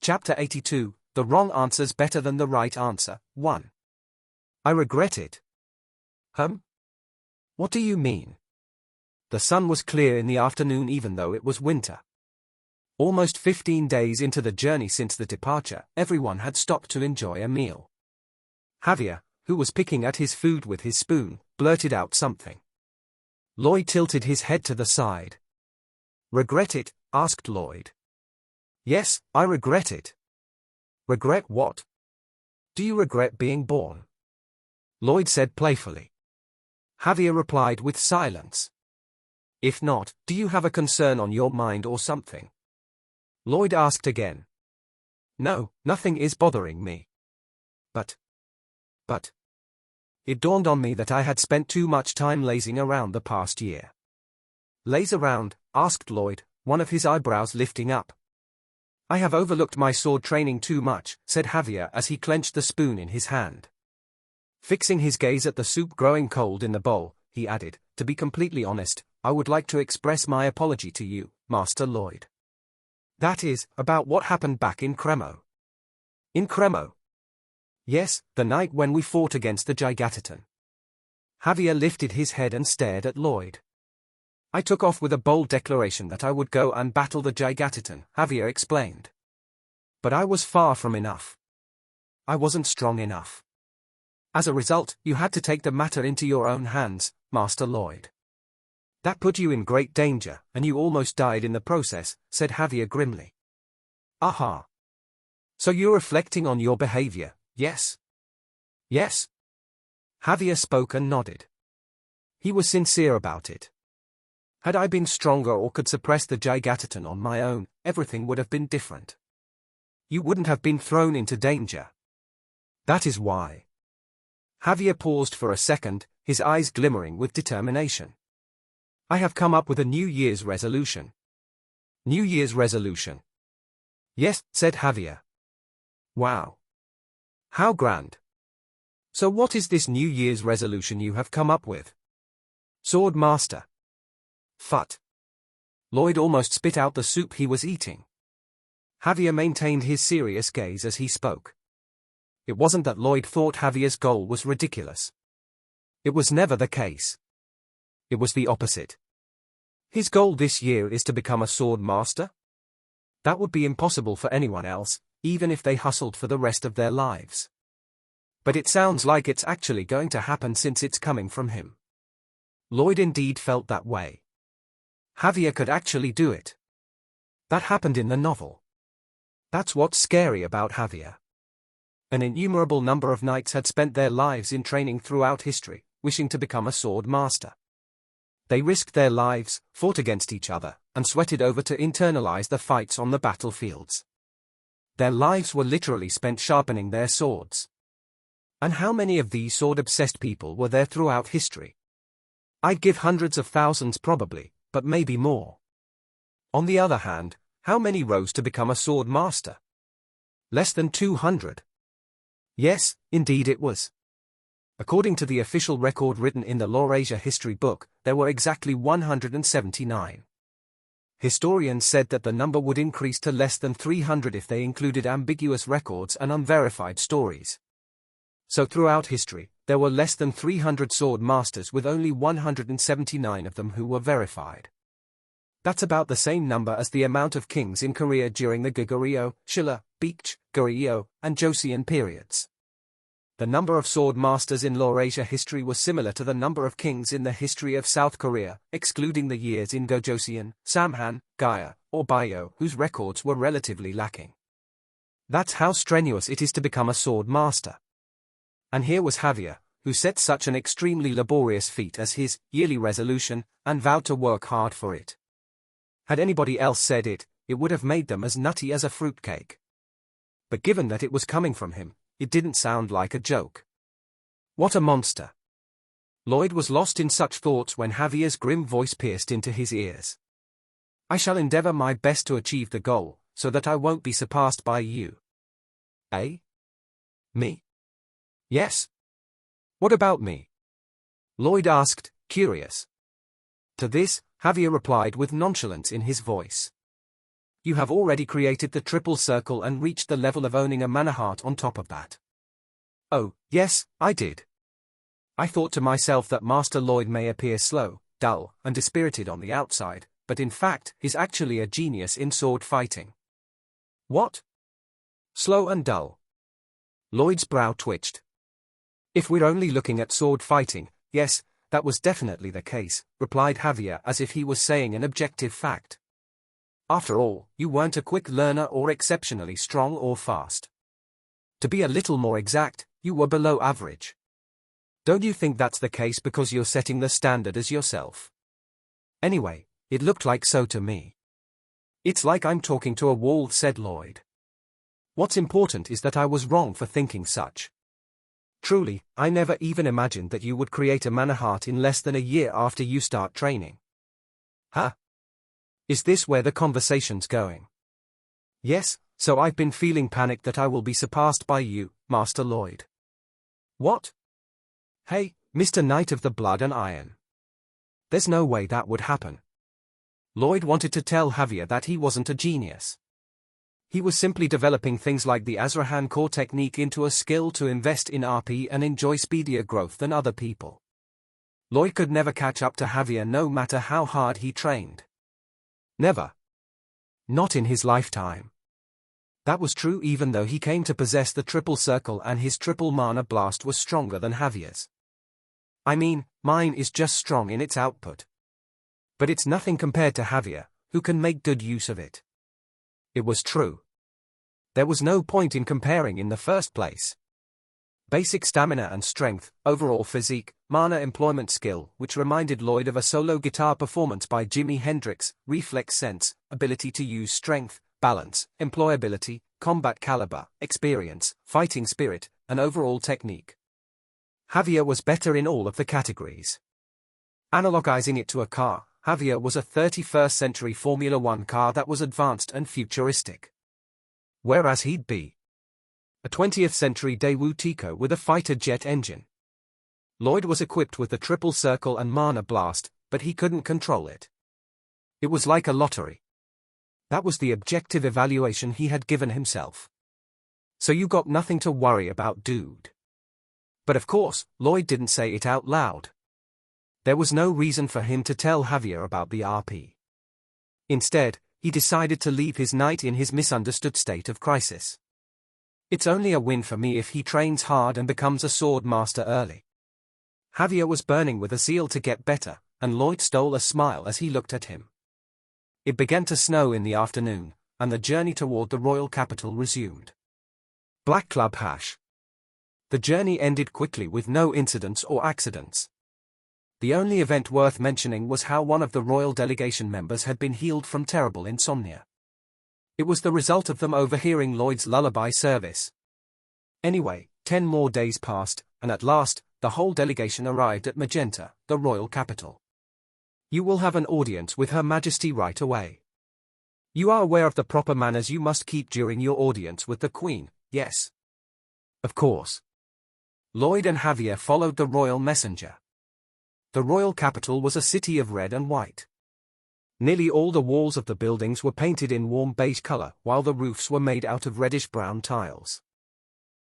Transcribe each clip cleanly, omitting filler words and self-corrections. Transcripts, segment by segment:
Chapter 82, The Wrong Answer's Better Than the Right Answer, 1. I regret it. What do you mean? The sun was clear in the afternoon even though it was winter. Almost 15 days into the journey since the departure, everyone had stopped to enjoy a meal. Javier, who was picking at his food with his spoon, blurted out something. Lloyd tilted his head to the side. Regret it? Asked Lloyd. Yes, I regret it. Regret what? Do you regret being born? Lloyd said playfully. Javier replied with silence. If not, do you have a concern on your mind or something? Lloyd asked again. No, nothing is bothering me. But. It dawned on me that I had spent too much time lazing around the past year. Laze around? Asked Lloyd, one of his eyebrows lifting up. I have overlooked my sword training too much, said Javier as he clenched the spoon in his hand. Fixing his gaze at the soup growing cold in the bowl, he added, to be completely honest, I would like to express my apology to you, Master Lloyd. That is, about what happened back in Cremo. In Cremo? Yes, the night when we fought against the Gigatitan. Javier lifted his head and stared at Lloyd. I took off with a bold declaration that I would go and battle the Gigatitan, Javier explained. But I was far from enough. I wasn't strong enough. As a result, you had to take the matter into your own hands, Master Lloyd. That put you in great danger, and you almost died in the process, said Javier grimly. Aha. So you're reflecting on your behavior, yes? Yes. Javier spoke and nodded. He was sincere about it. Had I been stronger or could suppress the Gigatitan on my own, everything would have been different. You wouldn't have been thrown into danger. That is why. Javier paused for a second, his eyes glimmering with determination. I have come up with a New Year's resolution. New Year's resolution? Yes, said Javier. Wow. How grand. So what is this New Year's resolution you have come up with? Sword Master. Phut. Lloyd almost spit out the soup he was eating. Javier maintained his serious gaze as he spoke. It wasn't that Lloyd thought Javier's goal was ridiculous. It was never the case. It was the opposite. His goal this year is to become a sword master? That would be impossible for anyone else, even if they hustled for the rest of their lives. But it sounds like it's actually going to happen since it's coming from him. Lloyd indeed felt that way. Javier could actually do it. That happened in the novel. That's what's scary about Javier. An innumerable number of knights had spent their lives in training throughout history, wishing to become a sword master. They risked their lives, fought against each other, and sweated over to internalize the fights on the battlefields. Their lives were literally spent sharpening their swords. And how many of these sword-obsessed people were there throughout history? I'd give hundreds of thousands probably, but maybe more. On the other hand, how many rose to become a sword master? Less than 200. Yes, indeed it was. According to the official record written in the Laurasia history book, there were exactly 179. Historians said that the number would increase to less than 300 if they included ambiguous records and unverified stories. So throughout history, there were less than 300 sword masters with only 179 of them who were verified. That's about the same number as the amount of kings in Korea during the Goguryeo, Shilla, Baekje, Goryeo, and Joseon periods. The number of sword masters in Laurasia history was similar to the number of kings in the history of South Korea, excluding the years in Gojoseon, Samhan, Gaya, or Bayo, whose records were relatively lacking. That's how strenuous it is to become a sword master. And here was Javier, who set such an extremely laborious feat as his yearly resolution, and vowed to work hard for it. Had anybody else said it, it would have made them as nutty as a fruitcake. But given that it was coming from him, it didn't sound like a joke. What a monster. Lloyd was lost in such thoughts when Javier's grim voice pierced into his ears. I shall endeavor my best to achieve the goal, so that I won't be surpassed by you. Eh? Me? Yes. What about me? Lloyd asked, curious. To this, Javier replied with nonchalance in his voice. You have already created the triple circle and reached the level of owning a manor heart on top of that. Oh, yes, I did. I thought to myself that Master Lloyd may appear slow, dull, and dispirited on the outside, but in fact, he's actually a genius in sword fighting. What? Slow and dull? Lloyd's brow twitched. If we're only looking at sword fighting, yes, that was definitely the case, replied Javier as if he was saying an objective fact. After all, you weren't a quick learner or exceptionally strong or fast. To be a little more exact, you were below average. Don't you think that's the case because you're setting the standard as yourself? Anyway, it looked like so to me. It's like I'm talking to a wall, said Lloyd. What's important is that I was wrong for thinking such. Truly, I never even imagined that you would create a manor heart in less than a year after you start training. Huh? Is this where the conversation's going? Yes, so I've been feeling panicked that I will be surpassed by you, Master Lloyd. What? Hey, Mr. Knight of the Blood and Iron. There's no way that would happen. Lloyd wanted to tell Javier that he wasn't a genius. He was simply developing things like the Azrahan core technique into a skill to invest in RP and enjoy speedier growth than other people. Lloyd could never catch up to Javier no matter how hard he trained. Never. Not in his lifetime. That was true even though he came to possess the triple circle and his triple mana blast was stronger than Javier's. I mean, mine is just strong in its output. But it's nothing compared to Javier, who can make good use of it. It was true. There was no point in comparing in the first place. Basic stamina and strength, overall physique, mana employment skill, which reminded Lloyd of a solo guitar performance by Jimi Hendrix, reflex sense, ability to use strength, balance, employability, combat caliber, experience, fighting spirit, and overall technique. Javier was better in all of the categories. Analogizing it to a car, Javier was a 31st century Formula One car that was advanced and futuristic. Whereas he'd be a 20th century Daewoo Tico with a fighter jet engine. Lloyd was equipped with the triple circle and mana blast, but he couldn't control it. It was like a lottery. That was the objective evaluation he had given himself. So you got nothing to worry about, dude. But of course, Lloyd didn't say it out loud. There was no reason for him to tell Javier about the RP. Instead, he decided to leave his knight in his misunderstood state of crisis. It's only a win for me if he trains hard and becomes a sword master early. Javier was burning with a zeal to get better, and Lloyd stole a smile as he looked at him. It began to snow in the afternoon, and the journey toward the royal capital resumed. Black Club Hash. The journey ended quickly with no incidents or accidents. The only event worth mentioning was how one of the royal delegation members had been healed from terrible insomnia. It was the result of them overhearing Lloyd's lullaby service. Anyway, 10 more days passed, and at last, the whole delegation arrived at Magenta, the royal capital. You will have an audience with Her Majesty right away. You are aware of the proper manners you must keep during your audience with the Queen, yes? Of course. Lloyd and Javier followed the royal messenger. The royal capital was a city of red and white. Nearly all the walls of the buildings were painted in warm beige color, while the roofs were made out of reddish-brown tiles.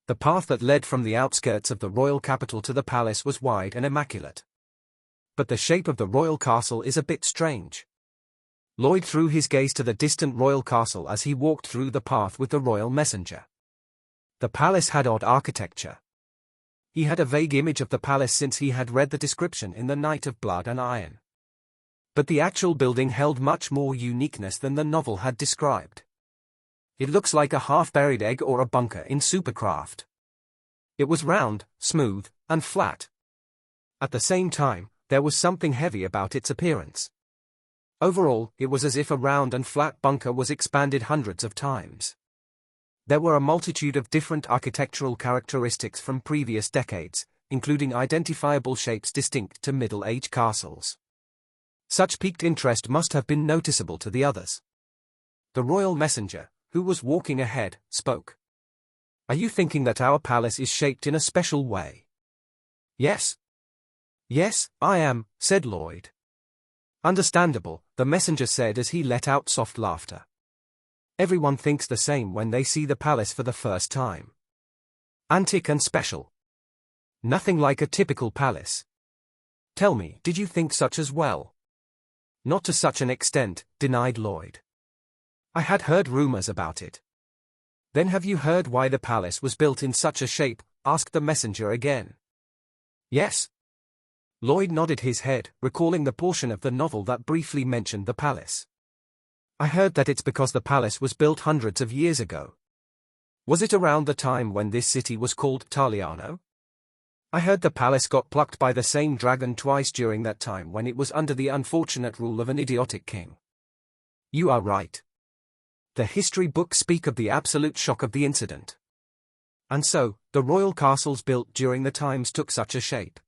The path that led from the outskirts of the royal capital to the palace was wide and immaculate. But the shape of the royal castle is a bit strange. Lloyd threw his gaze to the distant royal castle as he walked through the path with the royal messenger. The palace had odd architecture. He had a vague image of the palace since he had read the description in The Knight of Blood and Iron. But the actual building held much more uniqueness than the novel had described. It looks like a half-buried egg or a bunker in Supercraft. It was round, smooth, and flat. At the same time, there was something heavy about its appearance. Overall, it was as if a round and flat bunker was expanded hundreds of times. There were a multitude of different architectural characteristics from previous decades, including identifiable shapes distinct to Middle-Age castles. Such piqued interest must have been noticeable to the others. The royal messenger, who was walking ahead, spoke. Are you thinking that our palace is shaped in a special way? Yes. Yes, I am, said Lloyd. Understandable, the messenger said as he let out soft laughter. Everyone thinks the same when they see the palace for the first time. Antique and special. Nothing like a typical palace. Tell me, did you think such as well? Not to such an extent, denied Lloyd. I had heard rumors about it. Then have you heard why the palace was built in such a shape? Asked the messenger again. Yes. Lloyd nodded his head, recalling the portion of the novel that briefly mentioned the palace. I heard that it's because the palace was built hundreds of years ago. Was it around the time when this city was called Taliano? I heard the palace got plucked by the same dragon twice during that time when it was under the unfortunate rule of an idiotic king. You are right. The history books speak of the absolute shock of the incident. And so, the royal castles built during the times took such a shape.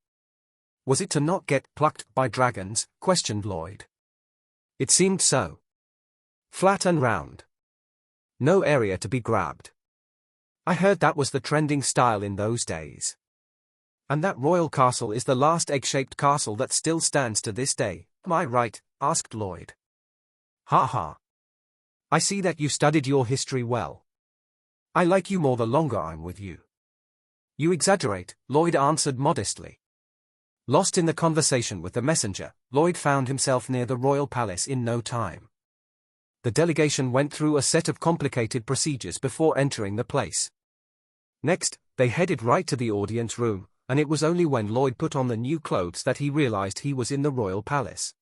Was it to not get plucked by dragons? Questioned Lloyd. It seemed so. Flat and round. No area to be grabbed. I heard that was the trending style in those days. And that royal castle is the last egg-shaped castle that still stands to this day, am I right? Asked Lloyd. Ha ha. I see that you studied your history well. I like you more the longer I'm with you. You exaggerate, Lloyd answered modestly. Lost in the conversation with the messenger, Lloyd found himself near the royal palace in no time. The delegation went through a set of complicated procedures before entering the place. Next, they headed right to the audience room, and it was only when Lloyd put on the new clothes that he realized he was in the royal palace.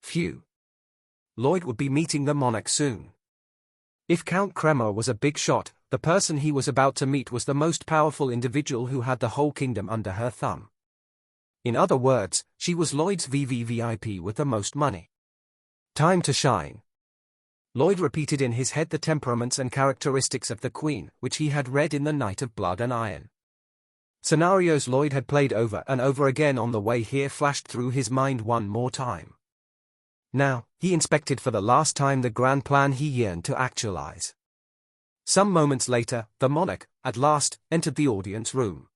Phew. Lloyd would be meeting the monarch soon. If Count Cremo was a big shot, the person he was about to meet was the most powerful individual who had the whole kingdom under her thumb. In other words, she was Lloyd's VVVIP with the most money. Time to shine. Lloyd repeated in his head the temperaments and characteristics of the Queen, which he had read in The Knight of Blood and Iron. Scenarios Lloyd had played over and over again on the way here flashed through his mind one more time. Now, he inspected for the last time the grand plan he yearned to actualize. Some moments later, the monarch, at last, entered the audience room.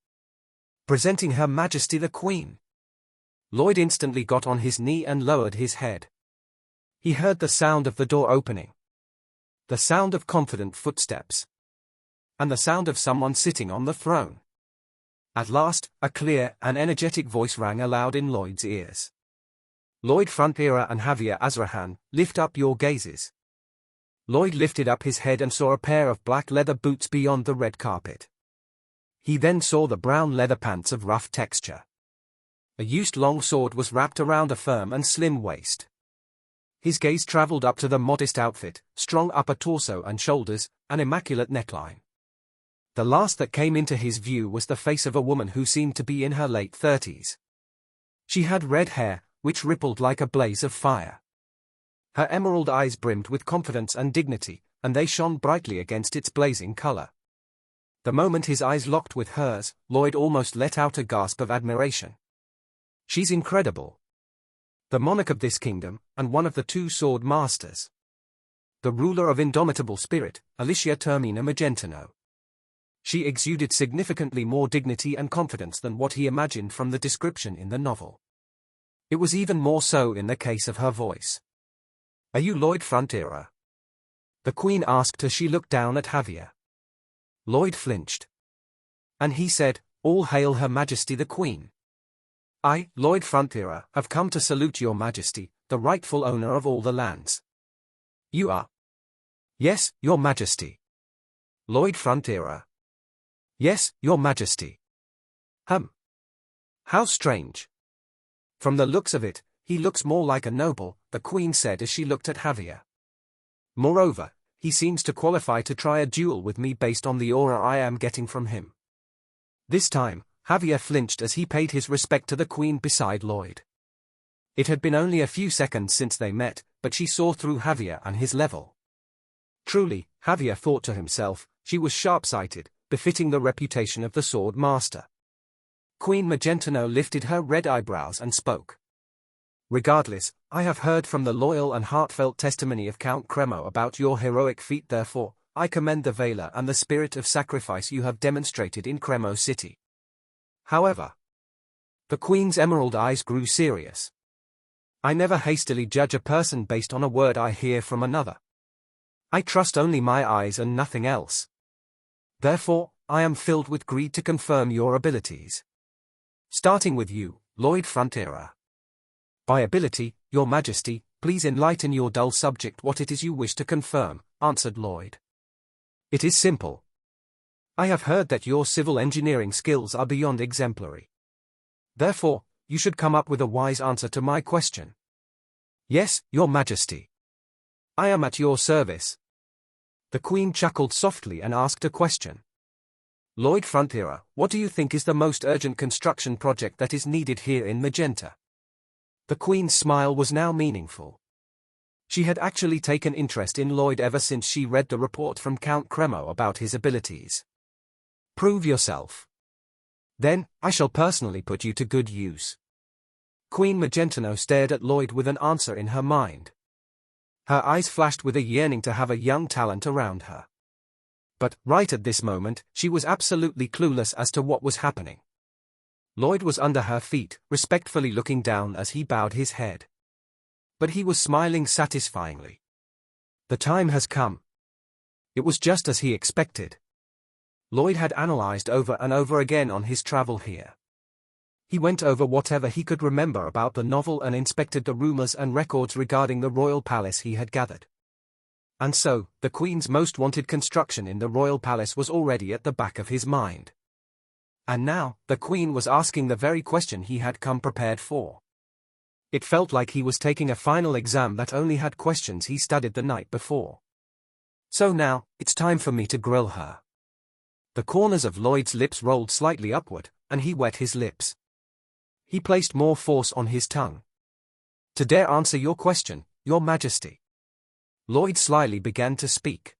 Presenting Her Majesty the Queen. Lloyd instantly got on his knee and lowered his head. He heard the sound of the door opening. The sound of confident footsteps. And the sound of someone sitting on the throne. At last, a clear and energetic voice rang aloud in Lloyd's ears. Lloyd Frontiera and Javier Azrahan, lift up your gazes. Lloyd lifted up his head and saw a pair of black leather boots beyond the red carpet. He then saw the brown leather pants of rough texture. A used long sword was wrapped around a firm and slim waist. His gaze traveled up to the modest outfit, strong upper torso and shoulders, an immaculate neckline. The last that came into his view was the face of a woman who seemed to be in her late 30s. She had red hair, which rippled like a blaze of fire. Her emerald eyes brimmed with confidence and dignity, and they shone brightly against its blazing color. The moment his eyes locked with hers, Lloyd almost let out a gasp of admiration. She's incredible. The monarch of this kingdom, and one of the two sword masters. The ruler of indomitable spirit, Alicia Termina Magentano. She exuded significantly more dignity and confidence than what he imagined from the description in the novel. It was even more so in the case of her voice. Are you Lloyd Frontiera? The Queen asked as she looked down at Javier. Lloyd flinched. And he said, All hail Her Majesty the Queen. I, Lloyd Frontiera, have come to salute Your Majesty, the rightful owner of all the lands. You are? Yes, Your Majesty. Lloyd Frontiera. Yes, Your Majesty. How strange. From the looks of it, he looks more like a noble, the Queen said as she looked at Javier. Moreover, he seems to qualify to try a duel with me based on the aura I am getting from him. This time, Javier flinched as he paid his respect to the Queen beside Lloyd. It had been only a few seconds since they met, but she saw through Javier and his level. Truly, Javier thought to himself, she was sharp-sighted, befitting the reputation of the sword master. Queen Magentano lifted her red eyebrows and spoke. Regardless, I have heard from the loyal and heartfelt testimony of Count Cremo about your heroic feat. Therefore, I commend the valor and the spirit of sacrifice you have demonstrated in Cremo City. However, the Queen's emerald eyes grew serious. I never hastily judge a person based on a word I hear from another. I trust only my eyes and nothing else. Therefore, I am filled with greed to confirm your abilities. Starting with you, Lloyd Frontierer. By ability, Your Majesty, please enlighten your dull subject what it is you wish to confirm, answered Lloyd. It is simple. I have heard that your civil engineering skills are beyond exemplary. Therefore, you should come up with a wise answer to my question. Yes, Your Majesty. I am at your service. The Queen chuckled softly and asked a question. Lloyd Frontierer, what do you think is the most urgent construction project that is needed here in Magenta? The Queen's smile was now meaningful. She had actually taken interest in Lloyd ever since she read the report from Count Cremo about his abilities. Prove yourself. Then, I shall personally put you to good use. Queen Magentano stared at Lloyd with an answer in her mind. Her eyes flashed with a yearning to have a young talent around her. But, right at this moment, she was absolutely clueless as to what was happening. Lloyd was under her feet, respectfully looking down as he bowed his head. But he was smiling satisfyingly. The time has come. It was just as he expected. Lloyd had analyzed over and over again on his travel here. He went over whatever he could remember about the novel and inspected the rumors and records regarding the royal palace he had gathered. And so, the Queen's most wanted construction in the royal palace was already at the back of his mind. And now, the Queen was asking the very question he had come prepared for. It felt like he was taking a final exam that only had questions he studied the night before. So now, it's time for me to grill her. The corners of Lloyd's lips rolled slightly upward, and he wet his lips. He placed more force on his tongue. To dare answer your question, Your Majesty. Lloyd slyly began to speak.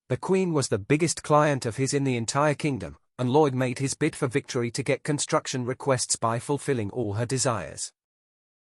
The Queen was the biggest client of his in the entire kingdom, and Lloyd made his bid for victory to get construction requests by fulfilling all her desires.